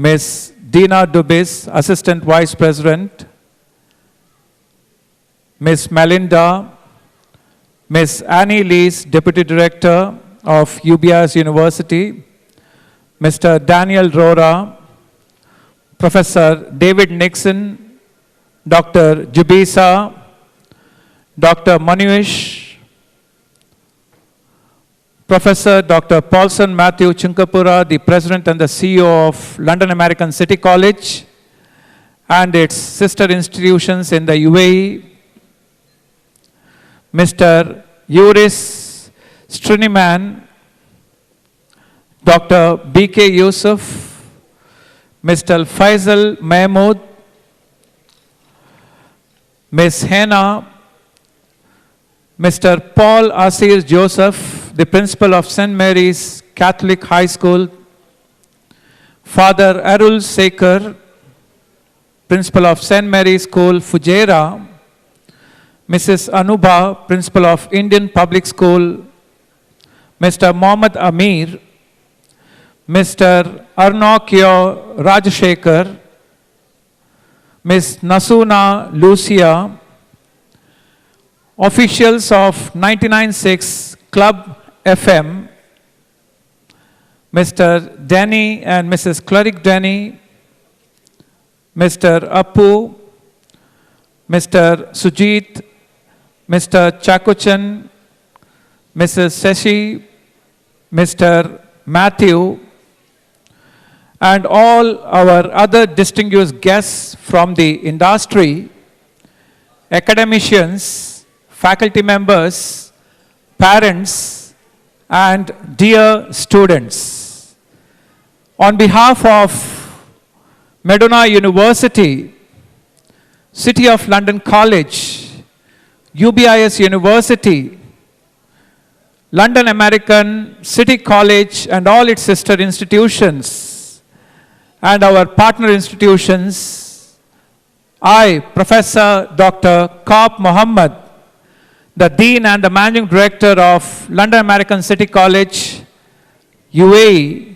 Ms. Dina Dubis, Assistant Vice President, Ms. Melinda, Ms. Annie Lees, Deputy Director of UBS University, Mr. Daniel Rora, Professor David Nixon, Dr. Jubisa, Dr. Manuish, Professor Dr. Paulson Mathew Chunkapura, the President and the CEO of London American City College and its sister institutions in the UAE, Mr. Yuris Striniman, Dr. B.K. Yusuf, Mr. Faisal Mahmood, Ms. Hena, Mr. Paul Asir Joseph, the Principal of St. Mary's Catholic High School, Father Arul Sekar, Principal of St. Mary's School, Fujairah, Mrs. Anuba, Principal of Indian Public School, Mr. Mohammad Amir, Mr. Arnokyo Rajashekar, Ms. Nasuna Lucia, officials of 99.6 Club FM, Mr. Denny and Mrs. Cleric Denny, Mr. Apu, Mr. Sujit, Mr. Chakuchan, Mrs. Seshi, Mr. Matthew, and all our other distinguished guests from the industry, academicians, faculty members, parents, and dear students. On behalf of Madonna University, City of London College, UBIS University, London American City College and all its sister institutions, and our partner institutions, I, Professor Dr. Kaup Mohamed, the Dean and the Managing Director of London American City College, UAE,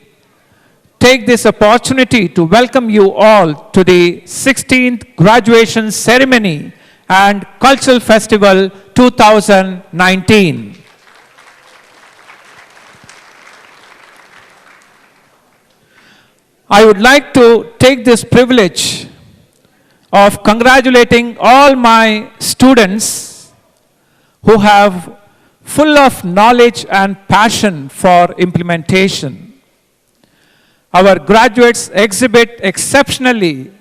take this opportunity to welcome you all to the 16th Graduation Ceremony and Cultural Festival 2019. I would like to take this privilege of congratulating all my students who have full of knowledge and passion for implementation. Our graduates exhibit exceptionally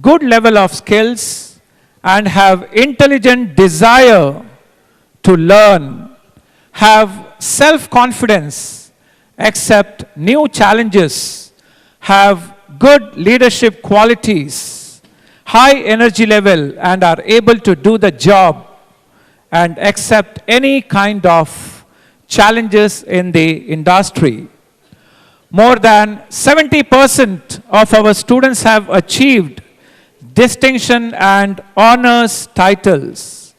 good level of skills and have intelligent desire to learn, have self-confidence, accept new challenges, have good leadership qualities, high energy level, and are able to do the job and accept any kind of challenges in the industry. More than 70% of our students have achieved distinction and honors titles.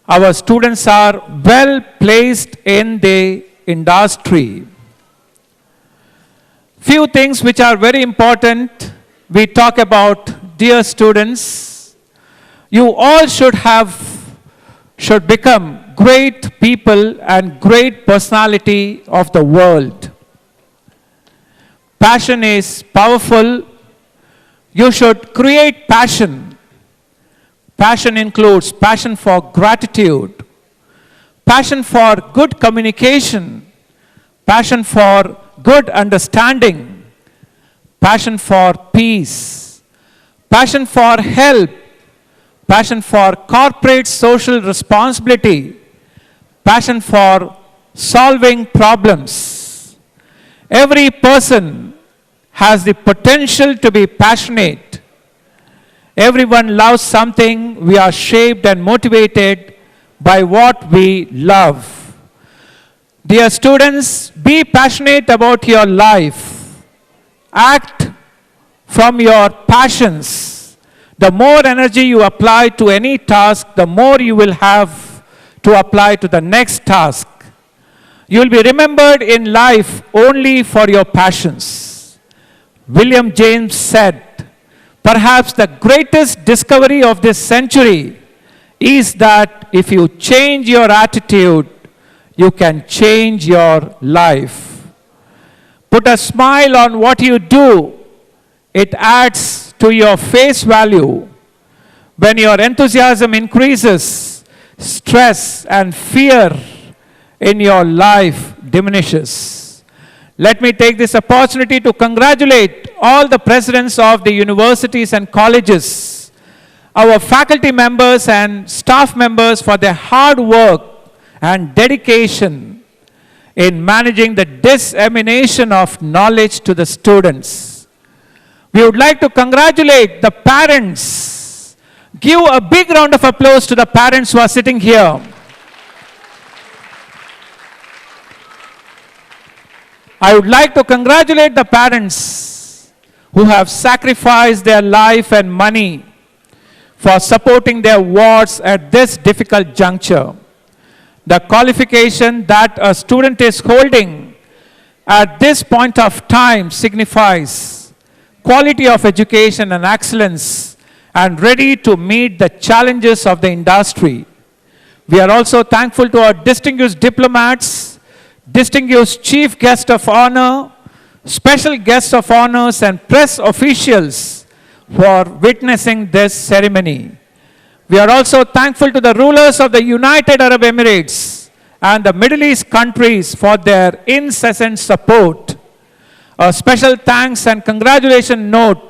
Our students are well placed in the industry. Few things which are very important we talk about, dear students. You all should become great people and great personality of the world. Passion is powerful. You should create passion. Passion includes passion for gratitude, passion for good communication, passion for good understanding, passion for peace, passion for help, passion for corporate social responsibility, passion for solving problems. Every person has the potential to be passionate. Everyone loves something. We are shaped and motivated by what we love. Dear students, be passionate about your life. Act from your passions. The more energy you apply to any task, the more you will have to apply to the next task. You will be remembered in life only for your passions. William James said, perhaps the greatest discovery of this century is that if you change your attitude, you can change your life. Put a smile on what you do. It adds to your face value. When your enthusiasm increases, stress and fear in your life diminishes. Let me take this opportunity to congratulate all the presidents of the universities and colleges, our faculty members and staff members for their hard work and dedication in managing the dissemination of knowledge to the students. We would like to congratulate the parents. Give a big round of applause to the parents who are sitting here. I would like to congratulate the parents who have sacrificed their life and money for supporting their wards at this difficult juncture. The qualification that a student is holding at this point of time signifies quality of education and excellence and ready to meet the challenges of the industry. We are also thankful to our distinguished diplomats, distinguished chief guest of honor, special guests of honors and press officials for witnessing this ceremony. We are also thankful to the rulers of the United Arab Emirates and the Middle East countries for their incessant support. A special thanks and congratulation note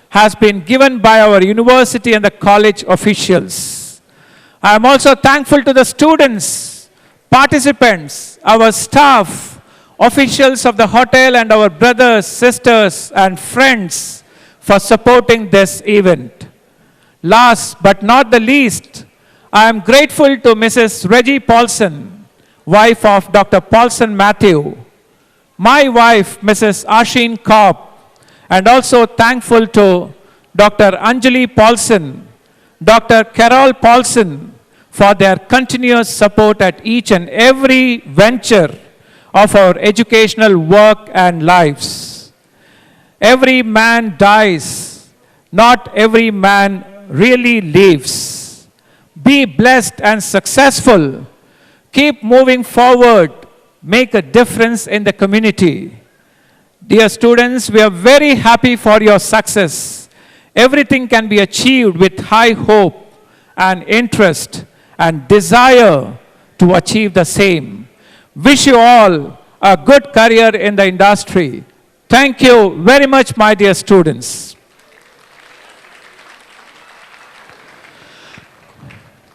has been given by our university and the college officials. I am also thankful to the students, participants, our staff, officials of the hotel and our brothers, sisters and friends for supporting this event. Last but not the least, I am grateful to Mrs. Reggie Paulson, wife of Dr. Paulson Mathew, my wife, Mrs. Ashin Kaup, and also thankful to Dr. Anjali Paulson, Dr. Carol Paulson, for their continuous support at each and every venture of our educational work and lives. Every man dies, not every man really lives. Be blessed and successful. Keep moving forward. Make a difference in the community. Dear students, we are very happy for your success. Everything can be achieved with high hope and interest and desire to achieve the same. Wish you all a good career in the industry. Thank you very much, my dear students.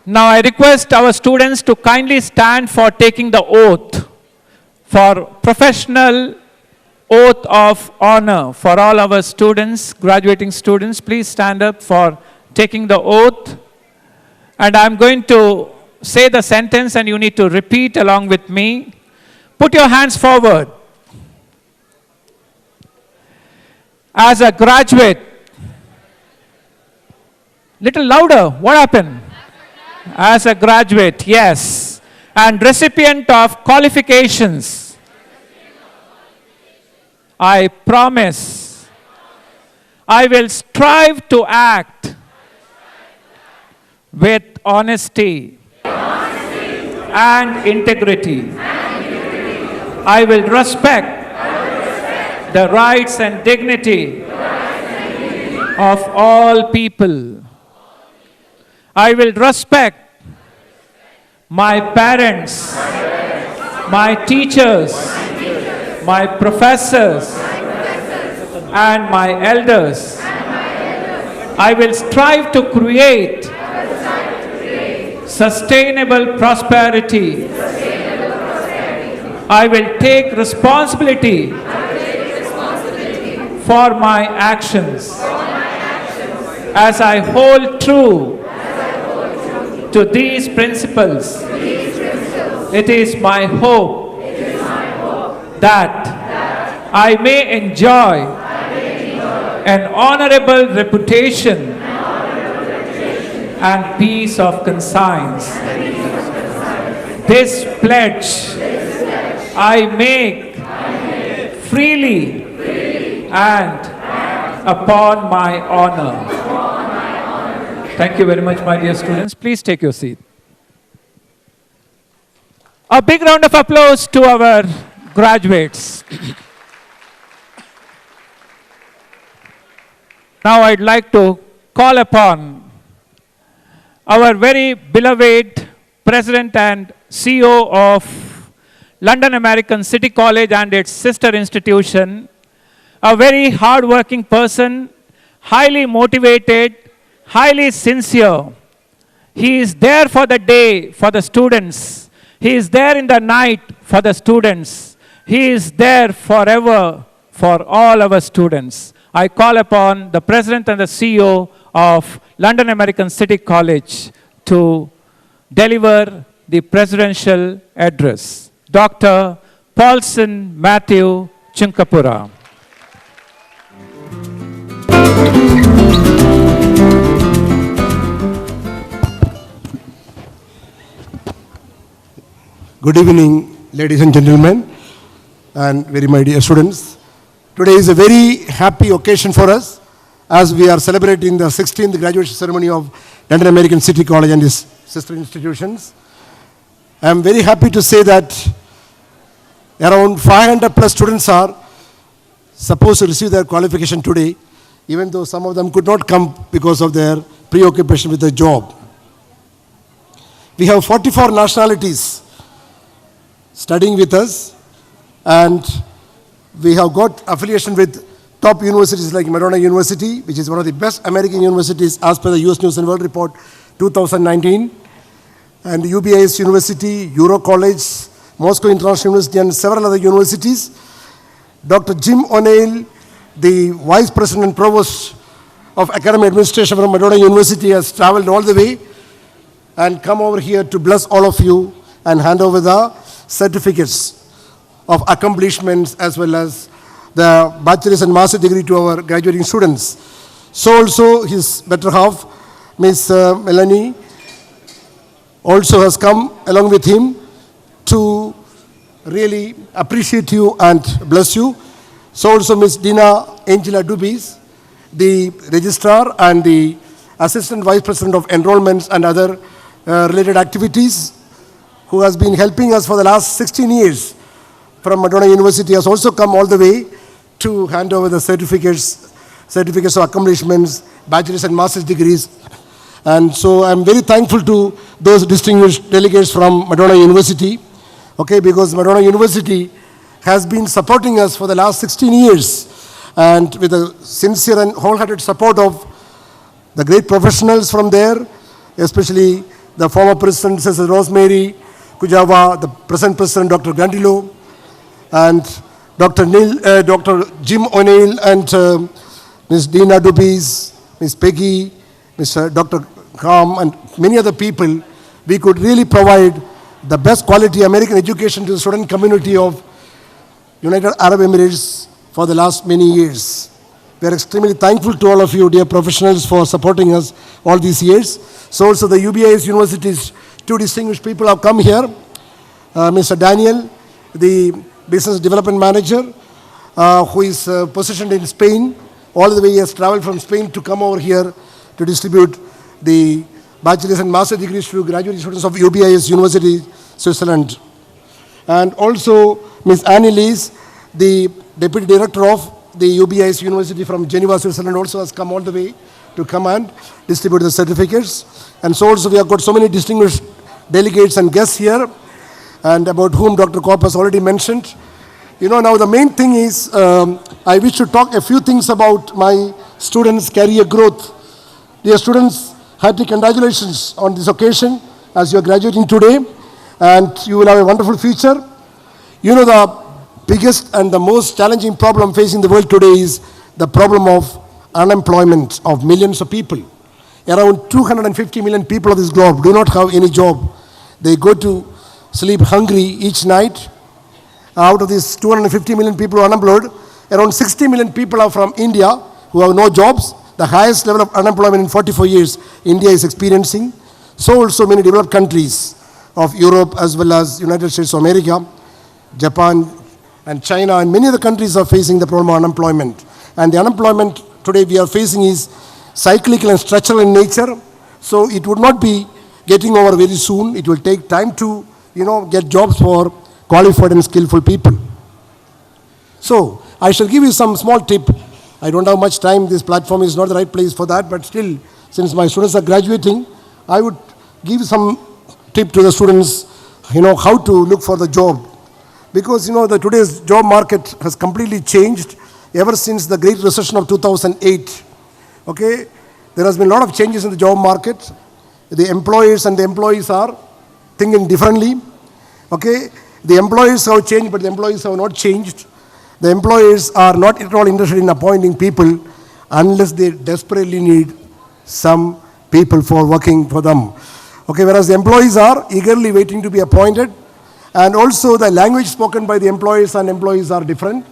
Now I request our students to kindly stand for taking the oath, for professional oath of honor. For all our students, graduating students, please stand up for taking the oath. And I'm going to say the sentence and you need to repeat along with me. Put your hands forward. As a graduate, little louder, what happened? As a graduate, yes. And recipient of qualifications, I promise I will strive to act with honesty and integrity. I will respect the rights and dignity of all people. I will respect my parents, my teachers, my professors, and my elders. I will strive to create sustainable prosperity. I will take responsibility for my actions. As I hold true to these principles, it is my hope that I may enjoy an honorable reputation and peace of conscience. This pledge I make freely and upon my honor. Thank you very much, my dear students. Please take your seat. A big round of applause to our graduates. Now I'd like to call upon our very beloved President and CEO of London American City College and its sister institution, a very hard-working person, highly motivated, highly sincere. He is there for the day for the students. He is there in the night for the students. He is there forever for all our students. I call upon the President and the CEO of London American City College to deliver the presidential address. Dr. Paulson Mathew Chunkapura. Good evening, ladies and gentlemen, and very my dear students. Today is a very happy occasion for us as we are celebrating the 16th graduation ceremony of London American City College and its sister institutions. I am very happy to say that around 500 plus students are supposed to receive their qualification today, even though some of them could not come because of their preoccupation with their job. We have 44 nationalities studying with us, and we have got affiliation with top universities like Madonna University, which is one of the best American universities as per the US News and World Report 2019, and UBIS University, Euro College, Moscow International University, and several other universities. Dr. Jim O'Neill, the Vice President and Provost of Academic Administration from Madonna University, has traveled all the way and come over here to bless all of you and hand over the certificates of accomplishments as well as the bachelor's and master's degree to our graduating students. So also his better half, Miss Melanie, also has come along with him to really appreciate you and bless you. So also Miss Dina Angela Dubis, the registrar and the Assistant Vice President of Enrollments and other related activities, who has been helping us for the last 16 years from Madonna University, has also come all the way to hand over the certificates of accomplishments, bachelor's and master's degrees. And so I'm very thankful to those distinguished delegates from Madonna University, okay, because Madonna University has been supporting us for the last 16 years, and with a sincere and wholehearted support of the great professionals from there, especially the former president, Mrs. Rosemary Kujava, the present president, Dr. Gandilo, and Dr. Jim O'Neill, and Ms. Dina Dubis, Ms. Peggy, Mr. Dr. Kam, and many other people. We could really provide the best quality American education to the student community of United Arab Emirates for the last many years. We are extremely thankful to all of you, dear professionals, for supporting us all these years. So also the UBIS University's two distinguished people have come here. Mr. Daniel, the Business Development Manager, who is positioned in Spain. All the way he has traveled from Spain to come over here to distribute the bachelor's and master's degrees to graduate students of UBIS University, Switzerland. And also Ms. Annie Lees, the Deputy Director of the UBIS University from Geneva, Switzerland, also has come all the way to come and distribute the certificates. And so also we have got so many distinguished delegates and guests here, and about whom Dr. Kaup has already mentioned. You know, now the main thing is, I wish to talk a few things about my students' career growth. Dear students, hearty congratulations on this occasion as you are graduating today, and you will have a wonderful future. You know, the biggest and the most challenging problem facing the world today is the problem of unemployment of millions of people. Around 250 million people of this globe do not have any job. They go to sleep hungry each night. Out of these 250 million people who are unemployed, around 60 million people are from India who have no jobs. The highest level of unemployment in 44 years India is experiencing. So also many developed countries of Europe as well as United States of America, Japan and China and many other countries are facing the problem of unemployment. And the unemployment today we are facing is cyclical and structural in nature. So it would not be getting over very soon. It will take time to, get jobs for qualified and skillful people. So I shall give you some small tip. I don't have much time. This platform is not the right place for that. But still, since my students are graduating, I would give some tip to the students, how to look for the job. Because, the today's job market has completely changed ever since the Great Recession of 2008. Okay, there has been a lot of changes in the job market. The employers and the employees are thinking differently. Okay, the employers have changed, but the employees have not changed. The employers are not at all interested in appointing people unless they desperately need some people for working for them. Okay, whereas the employees are eagerly waiting to be appointed, and also the language spoken by the employers and employees are different.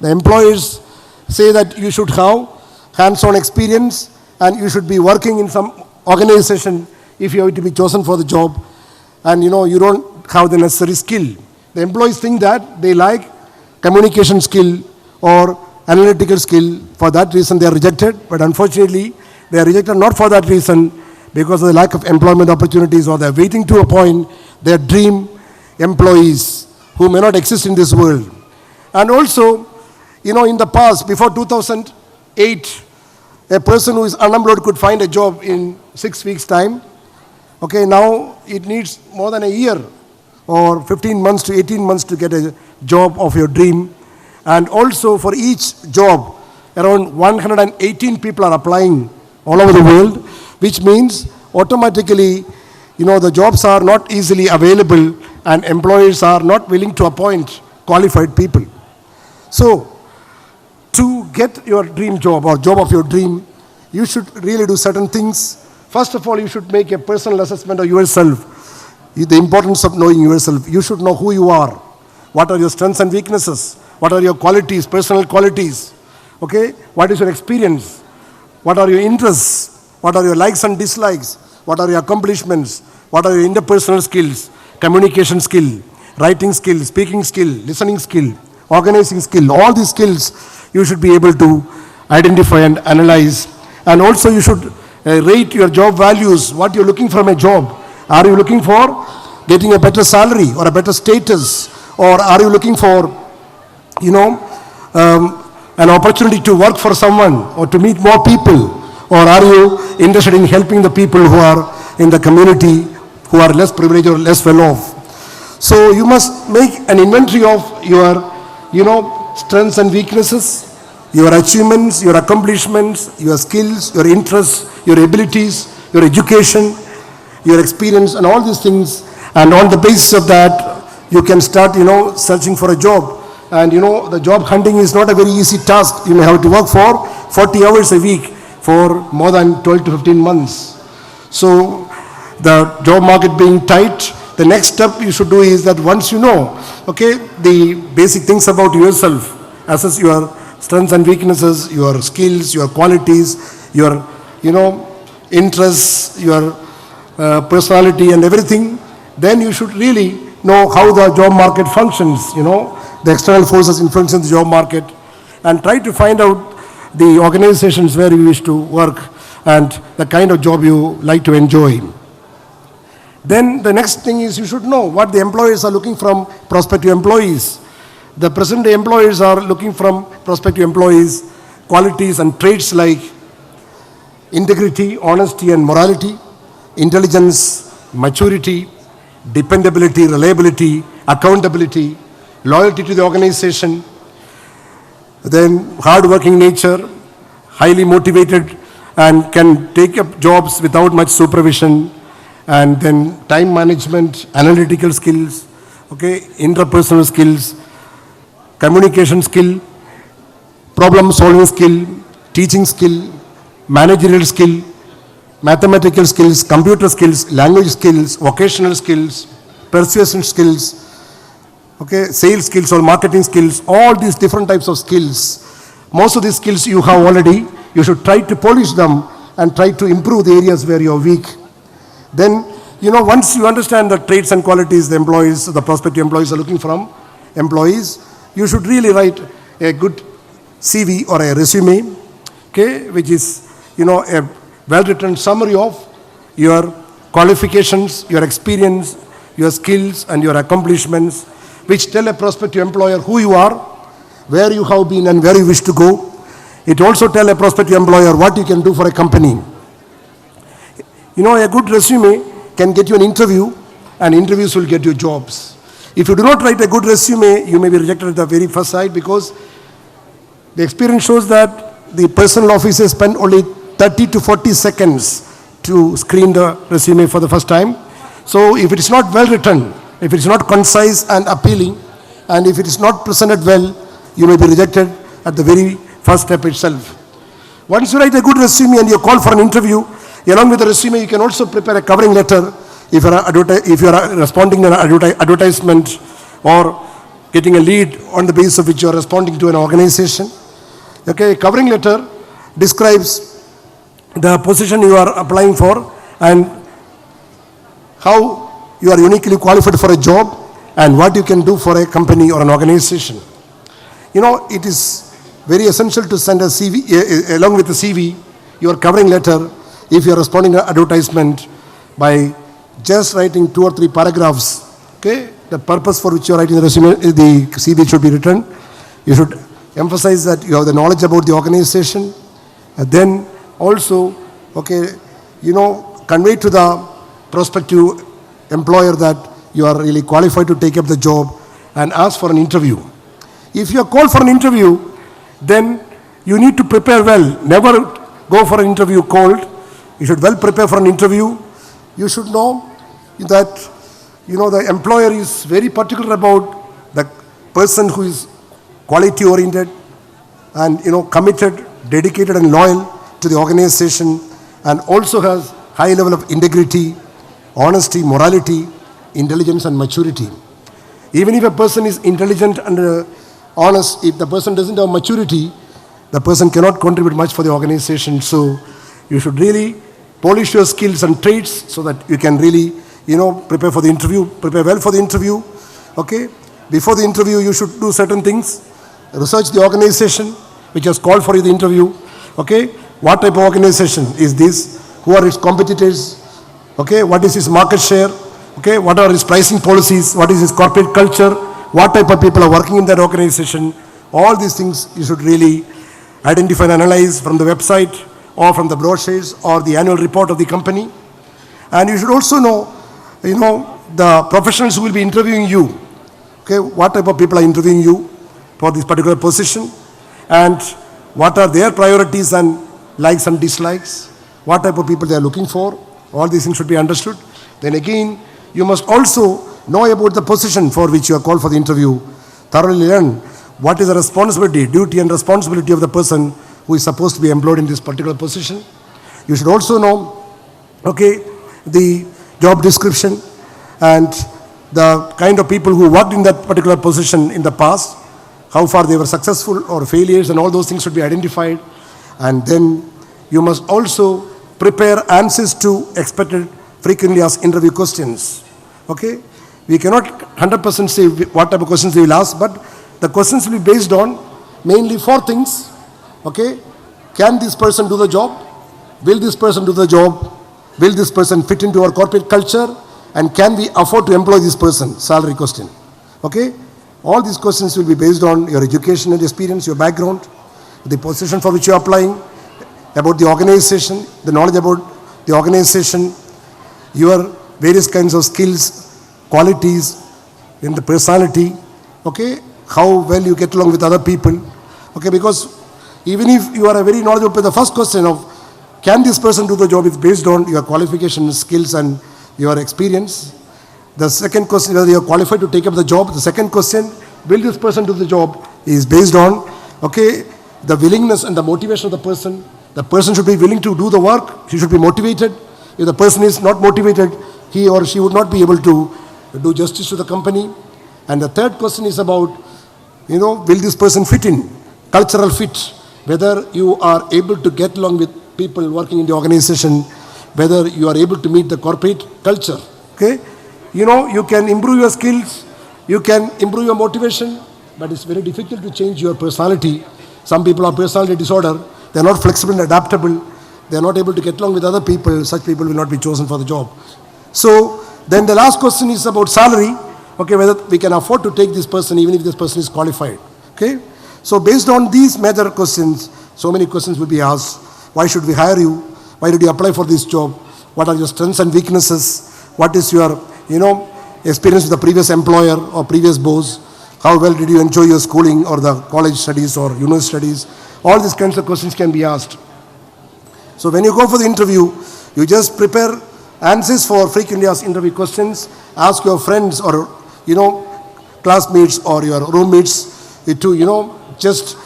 The employers say that you should have hands-on experience and you should be working in some organization if you have to be chosen for the job, and you don't have the necessary skill. The employees think that they like communication skill or analytical skill. For that reason they are rejected, but unfortunately they are rejected not for that reason, because of the lack of employment opportunities, or they are waiting to appoint their dream employees who may not exist in this world. And also, in the past, before 2008, a person who is unemployed could find a job in 6 weeks' time. Okay, now it needs more than a year or 15 months to 18 months to get a job of your dream. And also for each job, around 118 people are applying all over the world, which means automatically, the jobs are not easily available and employers are not willing to appoint qualified people. So, to get your dream job or job of your dream, you should really do certain things. First of all, you should make a personal assessment of yourself. The importance of knowing yourself. You should know who you are. What are your strengths and weaknesses? What are your qualities, personal qualities? Okay? What is your experience? What are your interests? What are your likes and dislikes? What are your accomplishments? What are your interpersonal skills? Communication skill, writing skill, speaking skill, listening skill, organizing skill. All these skills you should be able to identify and analyze. And also you should rate your job values, what you're looking from a job. Are you looking for getting a better salary or a better status? Or are you looking for, an opportunity to work for someone or to meet more people? Or are you interested in helping the people who are in the community who are less privileged or less well off? So you must make an inventory of your, strengths and weaknesses, your achievements, your accomplishments, your skills, your interests, your abilities, your education, your experience, and all these things. And on the basis of that, you can start, searching for a job. And the job hunting is not a very easy task. You may have to work for 40 hours a week for more than 12 to 15 months. So the job market being tight, the next step you should do is that once the basic things about yourself, assess your strengths and weaknesses, your skills, your qualities, your, interests, your personality and everything, then you should really know how the job market functions, the external forces influencing the job market, and try to find out the organizations where you wish to work and the kind of job you like to enjoy. Then the next thing is you should know what the employers are looking from prospective employees. The present day employers are looking from prospective employees qualities and traits like integrity, honesty and morality, intelligence, maturity, dependability, reliability, accountability, loyalty to the organization, then hard-working nature, highly motivated and can take up jobs without much supervision, and then time management, analytical skills, interpersonal skills, communication skill, problem-solving skill, teaching skill, managerial skill, mathematical skills, computer skills, language skills, vocational skills, persuasion skills, sales skills or marketing skills, all these different types of skills. Most of these skills you have already. You should try to polish them and try to improve the areas where you are weak. Then, once you understand the traits and qualities the prospective employees are looking from employees, you should really write a good, CV or a resume, okay, which is, a well-written summary of your qualifications, your experience, your skills and your accomplishments, which tell a prospective employer who you are, where you have been and where you wish to go. It also tells a prospective employer what you can do for a company. A good resume can get you an interview, and interviews will get you jobs. If you do not write a good resume, you may be rejected at the very first sight, because the experience shows that the personal officers spend only 30 to 40 seconds to screen the resume for the first time. So if it is not well written, if it is not concise and appealing, and if it is not presented well, you may be rejected at the very first step itself. Once you write a good resume and you call for an interview, along with the resume, you can also prepare a covering letter if you are responding to an advertisement or getting a lead on the basis of which you are responding to an organization. Okay, a covering letter describes the position you are applying for and how you are uniquely qualified for a job and what you can do for a company or an organization. It is very essential to send a CV, along with the CV, your covering letter, if you are responding to an advertisement, by just writing 2 or 3 paragraphs. Okay, the purpose for which you are writing the resume, the CV should be written. You should emphasize that you have the knowledge about the organization, and then also, convey to the prospective employer that you are really qualified to take up the job and ask for an interview. If you are called for an interview, then you need to prepare well. Never go for an interview cold. You should well prepare for an interview. You should know that, the employer is very particular about the person who is quality oriented and, committed, dedicated and loyal to the organization, and also has high level of integrity, honesty, morality, intelligence and maturity. Even if a person is intelligent and honest, if the person doesn't have maturity, the person cannot contribute much for the organization. So you should really polish your skills and traits so that you can really, prepare for the interview, prepare well for the interview. Okay? Before the interview, you should do certain things. Research the organization which has called for you the interview. Okay? What type of organization is this? Who are its competitors? Okay? What is its market share? Okay? What are its pricing policies? What is its corporate culture? What type of people are working in that organization? All these things you should really identify and analyze from the website or from the brochures or the annual report of the company. And you should also know, the professionals who will be interviewing you. Okay, what type of people are interviewing you for this particular position, and what are their priorities and likes and dislikes, what type of people they are looking for. All these things should be understood. Then again, you must also know about the position for which you are called for the interview. Thoroughly learn what is the responsibility, duty and responsibility of the person who is supposed to be employed in this particular position. You should also know, the job description and the kind of people who worked in that particular position in the past, how far they were successful or failures, and all those things should be identified. And then you must also prepare answers to expected frequently asked interview questions. Okay? We cannot 100% say what type of questions they will ask, but the questions will be based on mainly 4 things. Okay? Can this person do the job? Will this person do the job? Will this person fit into our corporate culture? And can we afford to employ this person? Salary question. Okay? All these questions will be based on your education and experience, your background, the position for which you are applying, about the organization, the knowledge about the organization, your various kinds of skills, qualities, in the personality, okay? How well you get along with other people, okay? Because even if you are a very knowledgeable, the first question of can this person do the job is based on your qualifications, skills and your experience. The second question, whether you are qualified to take up the job. The second question, will this person do the job, is based on, the willingness and the motivation of the person. The person should be willing to do the work. He should be motivated. If the person is not motivated, he or she would not be able to do justice to the company. And the third question is about, will this person fit in? Cultural fit. Whether you are able to get along with people working in the organization, whether you are able to meet the corporate culture. Okay? You can improve your skills, you can improve your motivation, but it's very difficult to change your personality some people have personality disorder, they are not flexible and adaptable, they are not able to get along with other people, such people will not be chosen for the job. So then the last question is about salary, okay, whether we can afford to take this person even if this person is qualified. Okay? So based on these major questions, so many questions will be asked. Why should we hire you? Why did you apply for this job? What are your strengths and weaknesses? What is your, experience with the previous employer or previous boss? How well did you enjoy your schooling or the college studies or university studies? All these kinds of questions can be asked. So when you go for the interview, you just prepare answers for frequently asked interview questions. Ask your friends or, classmates or your roommates to, just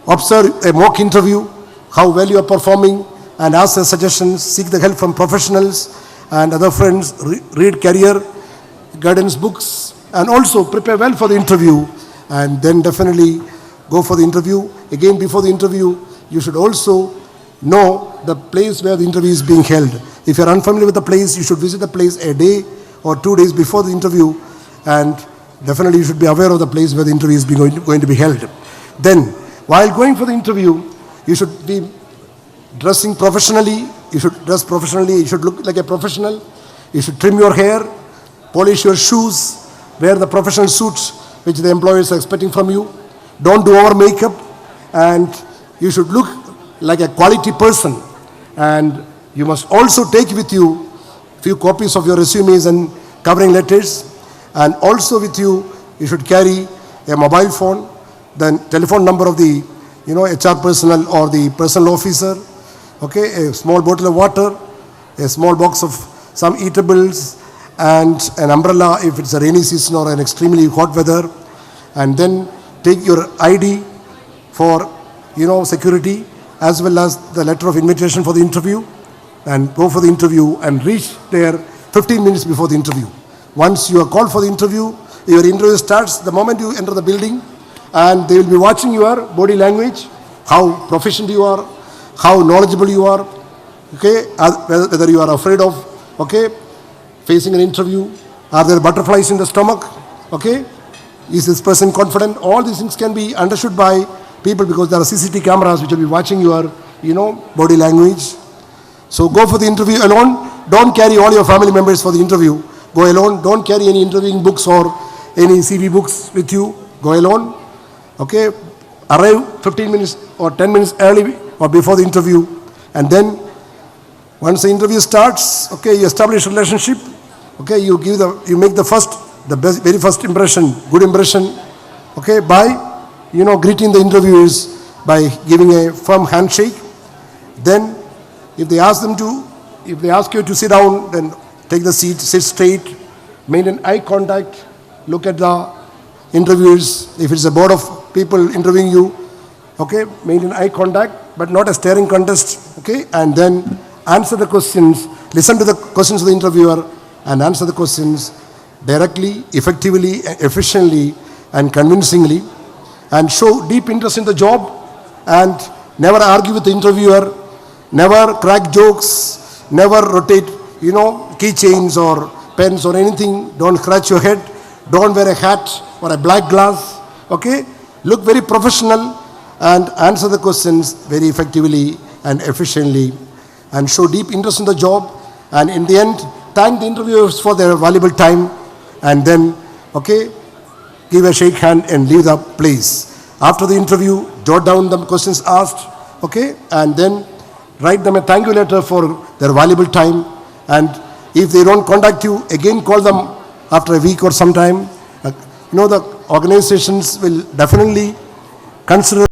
observe a mock interview, how well you are performing, and ask their suggestions, seek the help from professionals and other friends, read career guidance books, and also prepare well for the interview, and then definitely go for the interview. Again, before the interview, you should also know the place where the interview is being held. If you are unfamiliar with the place, you should visit the place a day or 2 days before the interview, and definitely you should be aware of the place where the interview is going to be held. Then, while going for the interview, you should be dressing professionally. You should dress professionally. You should look like a professional. You should trim your hair, polish your shoes, wear the professional suits which the employers are expecting from you. Don't do over makeup, and you should look like a quality person. And you must also take with you few copies of your resumes and covering letters, and also with you, you should carry a mobile phone, then telephone number of the HR personnel or the personal officer, okay, a small bottle of water, a small box of some eatables, and an umbrella if it's a rainy season or an extremely hot weather, and then take your ID for security, as well as the letter of invitation for the interview, and go for the interview and reach there 15 minutes before the interview. Once you are called for the interview, your interview starts the moment you enter the building, and they will be watching your body language, how proficient you are, how knowledgeable you are, okay, whether you are afraid of, okay, facing an interview, are there butterflies in the stomach, okay, is this person confident? All these things can be understood by people because there are CCTV cameras which will be watching your, body language. So go for the interview alone. Don't carry all your family members for the interview. Go alone. Don't carry any interviewing books or any CV books with you. Go alone. Okay. Arrive 15 minutes or 10 minutes early or before the interview. And then once the interview starts, okay, you establish a relationship. Okay, you make the very first impression, good impression. Okay, by greeting the interviewers by giving a firm handshake. Then if they ask you to sit down, then take the seat, sit straight, maintain eye contact, look at the interviewers. If it's a board of people interviewing you, okay, maintain eye contact, but not a staring contest, okay, and then answer the questions, listen to the questions of the interviewer, and answer the questions directly, effectively, efficiently, and convincingly, and show deep interest in the job, and never argue with the interviewer, never crack jokes, never rotate, keychains or pens or anything. Don't scratch your head. Don't wear a hat or a black glass. Okay? Look very professional and answer the questions very effectively and efficiently, and show deep interest in the job. And in the end, thank the interviewers for their valuable time, and then, okay, give a shake hand and leave the place. After the interview, jot down the questions asked, okay, and then write them a thank you letter for their valuable time. And if they don't contact you, again call them after a week or sometime. The organizations will definitely consider